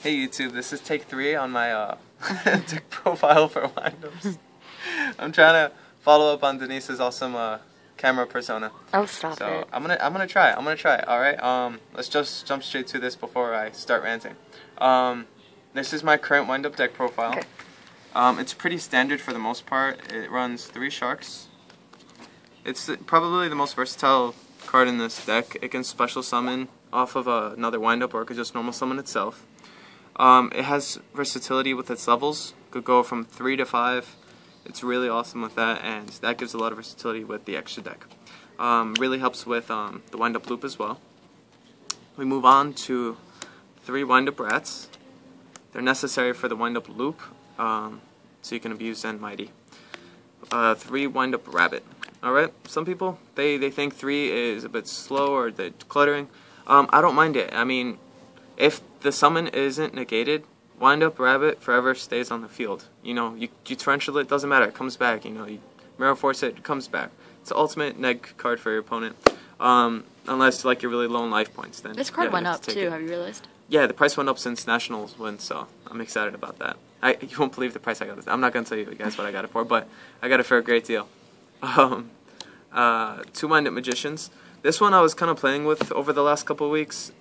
Hey YouTube, this is take 3 on my deck profile for windups. I'm trying to follow up on Denise's awesome camera persona. Oh, stop so it. I'm gonna try. All right. Let's just jump straight to this before I start ranting. This is my current windup deck profile. Okay. It's pretty standard for the most part. It runs 3 sharks. It's probably the most versatile card in this deck. It can special summon off of another windup, or it could just normal summon itself. It has versatility with its levels. Could go from 3 to 5. It's really awesome with that, and that gives a lot of versatility with the extra deck. Really helps with the wind-up loop as well. We move on to 3 wind-up rats. They're necessary for the wind-up loop, so you can abuse Zen Mighty. 3 wind-up rabbit. Alright, some people, they think 3 is a bit slow or they're cluttering. I don't mind it. I mean, if the summon isn't negated, wind-up rabbit forever stays on the field. You know, you torrential it, doesn't matter, it comes back. You know, you mirror force it comes back. It's the ultimate neg card for your opponent. Unless like you're really low in life points, then This card yeah, went up take too, it. have you realized? Yeah, the price went up since Nationals went, so I'm excited about that. You won't believe the price I got this. I'm not gonna tell you guys what I got it for, but I got it for a great deal. 2 Wind-Up Magicians. This one I was kind of playing with over the last couple of weeks.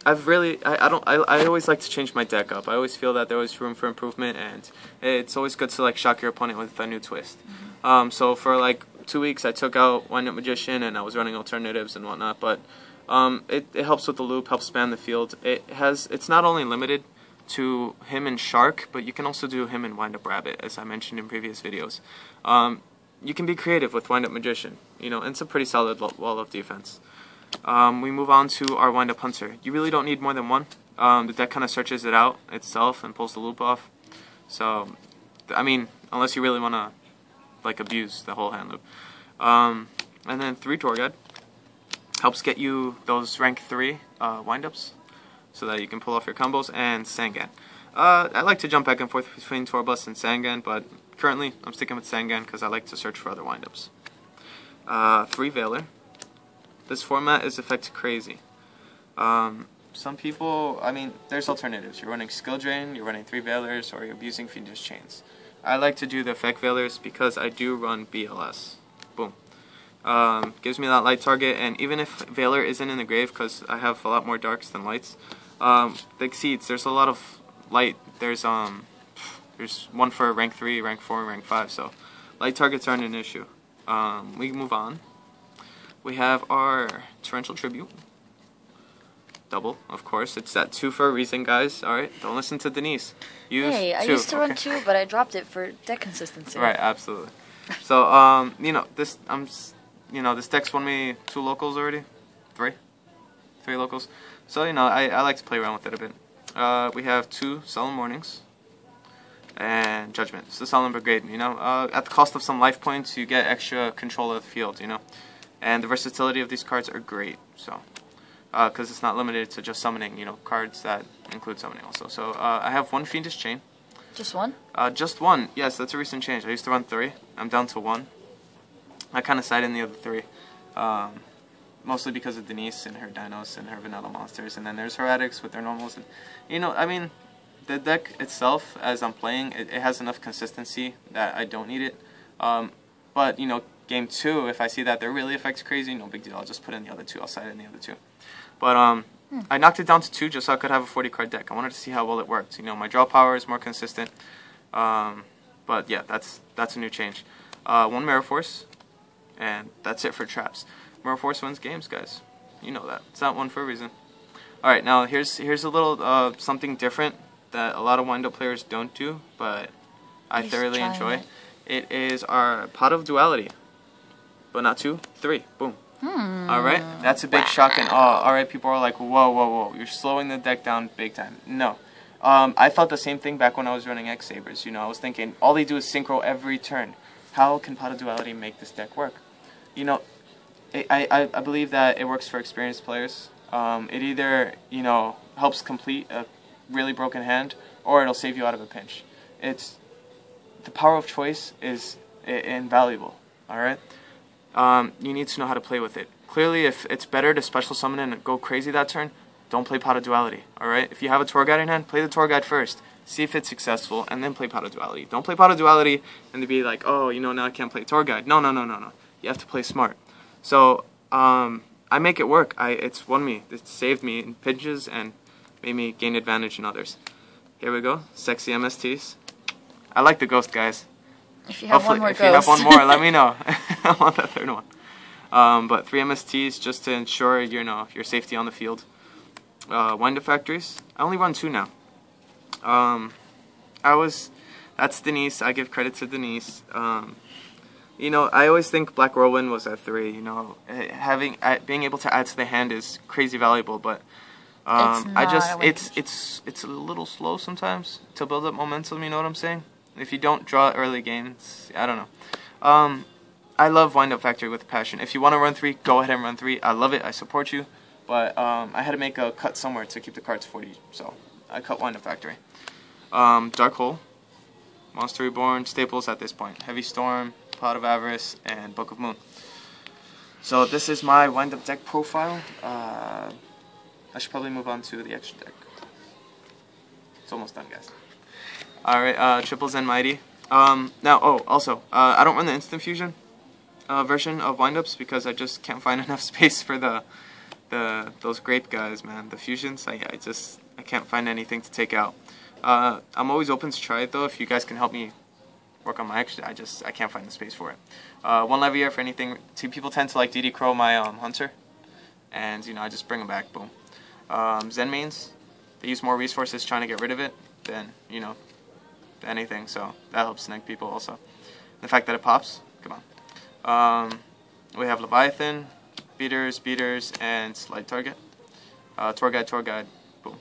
I always like to change my deck up. I always feel that there was room for improvement, and it's always good to like shock your opponent with a new twist. So for like 2 weeks I took out Wind-Up Magician and I was running alternatives and whatnot, but it helps with the loop, helps span the field. It's not only limited to him and Shark, but you can also do him and Wind-Up Rabbit, as I mentioned in previous videos. You can be creative with Wind-Up Magician, you know, and it's a pretty solid wall of defense. We move on to our Wind-Up Hunter. You really don't need more than one. The deck kind of searches it out itself and pulls the loop off. So, I mean, unless you really want to like abuse the whole hand loop. And then 3 Tour Guide helps get you those rank 3 wind-ups so that you can pull off your combos. And Sangan. I like to jump back and forth between Torbus and Sangan, but currently I'm sticking with Sangan because I like to search for other wind-ups. 3 Veiler. This format is effect crazy. Some people, I mean, there's alternatives. You're running Skill Drain, you're running 3 Veilers, or you're abusing Fiendish Chains. I like to do the effect Veilers because I do run BLS. Boom. Gives me that light target, and even if Veiler isn't in the grave, because I have a lot more darks than lights, the exceeds, there's a lot of light. There's one for rank 3, rank 4, and rank 5, so light targets aren't an issue. We move on. We have our Torrential Tribute. Double, of course. It's that 2 for a reason, guys. Alright, don't listen to Denise. Hey, I used to run 2, but I dropped it for deck consistency. Right, absolutely. So, you know, this deck's won me 2 locals already. 3 locals. So, you know, I like to play around with it a bit. We have 2 Solemn Warnings and Judgment. It's the Solemn Brigade, you know. At the cost of some life points, you get extra control of the field, you know. And the versatility of these cards are great, so because it's not limited to just summoning, you know, cards that include summoning also. So I have 1 Fiendish Chain. Just 1? Just 1. Yes, that's a recent change. I used to run 3. I'm down to 1. I kind of side in the other 3, mostly because of Denise and her dinos and her vanilla monsters, and then there's Heretics with their normals. And you know, I mean, the deck itself, as I'm playing, it has enough consistency that I don't need it. But you know, game 2, if I see that they're really effects crazy, no big deal. I'll just put in the other 2. I'll side in the other 2. But I knocked it down to 2 just so I could have a 40 card deck. I wanted to see how well it worked. You know, my draw power is more consistent. But yeah, that's a new change. 1 Mirror Force, and that's it for traps. Mirror Force wins games, guys. You know that. It's not one for a reason. All right, now here's a little something different that a lot of wind-up players don't do, but I thoroughly enjoy. It is our Pot of Duality. But not 2, 3. Boom. Alright, that's a big shock and awe. Alright, people are like, whoa, you're slowing the deck down big time. No. I thought the same thing back when I was running X-Sabers. You know, I was thinking, all they do is synchro every turn. How can Pot of Duality make this deck work? You know, I believe that it works for experienced players. It either, you know, helps complete a really broken hand, or it'll save you out of a pinch. The power of choice is invaluable, alright? You need to know how to play with it. Clearly, if it's better to special summon and go crazy that turn, don't play Pot of Duality, alright? If you have a tour guide in hand, play the tour guide first. See if it's successful, and then play Pot of Duality. Don't play Pot of Duality and to be like, oh, you know, now I can't play tour guide. No. You have to play smart. So, I make it work. It's won me. It saved me in pinches and made me gain advantage in others. Here we go. Sexy MSTs. I like the ghost, guys. If you have Hopefully, one more if ghost. you have one more, let me know. I want that third one. But 3 MSTs just to ensure your safety on the field. Wind-up factories. I only run 2 now. That's Denise. I give credit to Denise. I always think Black Whirlwind was at 3. Being able to add to the hand is crazy valuable, but it's a little slow sometimes to build up momentum. You know what I'm saying? If you don't draw early gains, I don't know. I love Wind-Up Factory with passion. If you want to run 3, go ahead and run 3. I love it. I support you. But I had to make a cut somewhere to keep the cards 40, so I cut Wind-Up Factory. Dark Hole, Monster Reborn, staples at this point. Heavy Storm, Pot of Avarice, and Book of Moon. So this is my wind-up deck profile. I should probably move on to the extra deck. It's almost done, guys. Alright, Triples and Mighty. I don't run the Instant Fusion version of wind-ups because I just can't find enough space for those grape guys, man. The fusions, I can't find anything to take out. I'm always open to try it though. If you guys can help me work on my extra, I can't find the space for it. 1 Levier for anything. 2 people tend to like DD Crow my Hunter, and I just bring them back. Boom. Zen mains, they use more resources trying to get rid of it than anything, so that helps snag people also. The fact that it pops, come on. We have Leviathan, beaters, and slide target. Tour guide, boom.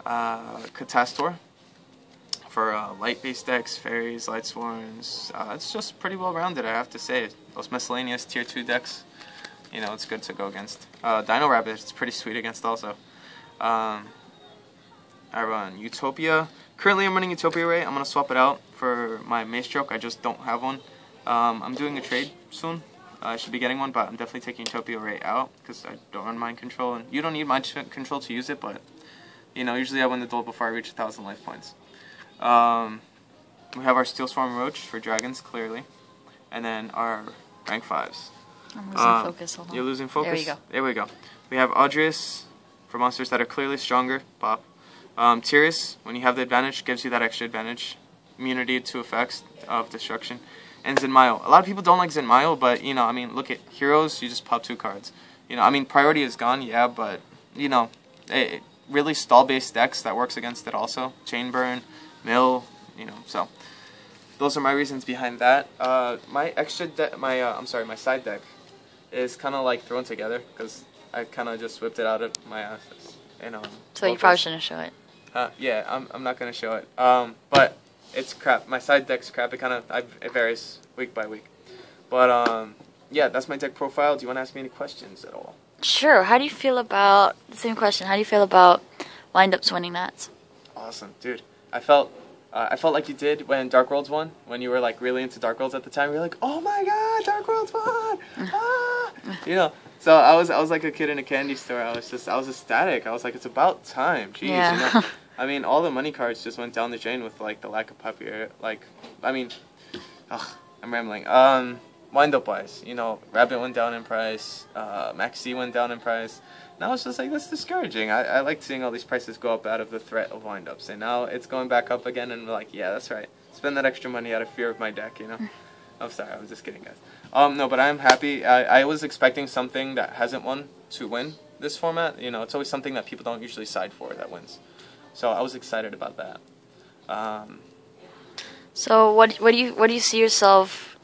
Catastor for light-based decks, fairies, light swarms. It's just pretty well-rounded, I have to say. Those miscellaneous tier 2 decks, it's good to go against. Dino Rabbit, it's pretty sweet against also. I run Utopia. Currently I'm running Utopia Ray. I'm going to swap it out for my Maestroke. I just don't have one. I'm doing a trade soon. I should be getting one, but I'm definitely taking Utopia Ray out because I don't run Mind Control. And you don't need Mind Control to use it, but usually I win the duel before I reach 1,000 life points. We have our Steel Swarm Roach for dragons, clearly. And then our rank 5s. I'm losing focus, hold on. You're losing focus? There you go. There we go. We have Audrius for monsters that are clearly stronger, pop. Tyrus, when you have the advantage, gives you that extra advantage. Immunity to effects of destruction. And Zenmaio. A lot of people don't like Zenmaio, but, look at heroes, you just pop 2 cards. Priority is gone, yeah, but, really stall-based decks, that works against it also. Chain Burn, Mill, so. Those are my reasons behind that. My side deck is kind of like thrown together, because I kind of just whipped it out of my ass. So you probably shouldn't show it. Yeah, I'm not going to show it. But it's crap. My side deck's crap. It varies week by week. But, yeah, that's my deck profile. Do you want to ask me any questions at all? Sure. How do you feel about, the same question, how do you feel about wind-ups winning that? Awesome, dude. I felt like you did when Dark Worlds won, when you were like really into Dark Worlds at the time. You were like, oh my god, Dark Worlds won! Ah! So I was like a kid in a candy store. I was ecstatic. I was like, it's about time. Jeez, yeah. All the money cards just went down the drain with like the lack of popularity. I'm rambling. Wind-up wise, Rabbit went down in price. Max C went down in price. Now it's just like, that's discouraging. I like seeing all these prices go up out of the threat of wind-ups. And now it's going back up again, and we're like, yeah, that's right. Spend that extra money out of fear of my deck, I'm sorry, I'm just kidding, guys. No, but I'm happy. I was expecting something that hasn't won to win this format. It's always something that people don't usually side for that wins. So I was excited about that. So what do you see yourself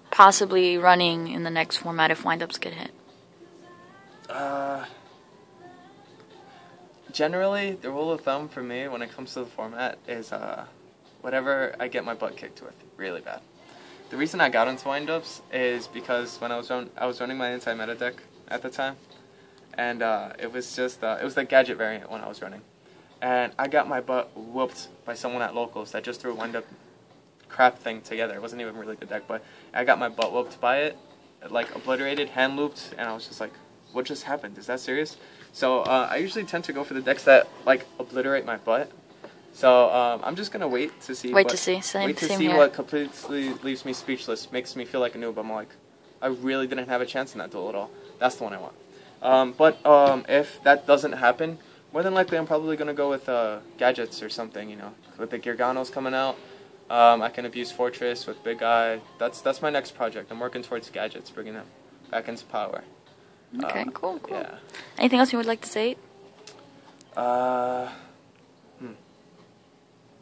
possibly running in the next format if wind-ups get hit? Generally, the rule of thumb for me when it comes to the format is whatever I get my butt kicked with really bad. The reason I got into wind-ups is because when I was running my anti-meta deck at the time, and it was the gadget variant when I was running, and I got my butt whooped by someone at locals that just threw a wind-up crap thing together. It wasn't even really the deck, but I got my butt whooped by it, like obliterated, hand looped, and I was just like, what just happened? Is that serious? So I usually tend to go for the decks that like obliterate my butt. So I'm just gonna wait to see. Wait to see. Same here. What completely leaves me speechless, makes me feel like a noob. I'm like, I really didn't have a chance in that duel at all. That's the one I want. But if that doesn't happen, more than likely I'm probably gonna go with gadgets or something. You know, with the Girganos coming out, I can abuse Fortress with Big Eye. That's my next project. I'm working towards gadgets, bringing them back into power. Okay, cool. Yeah. Anything else you would like to say?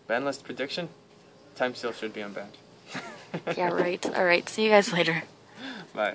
Ban list prediction? Time Seal should be unbanned. Yeah, right. All right. See you guys later. Bye.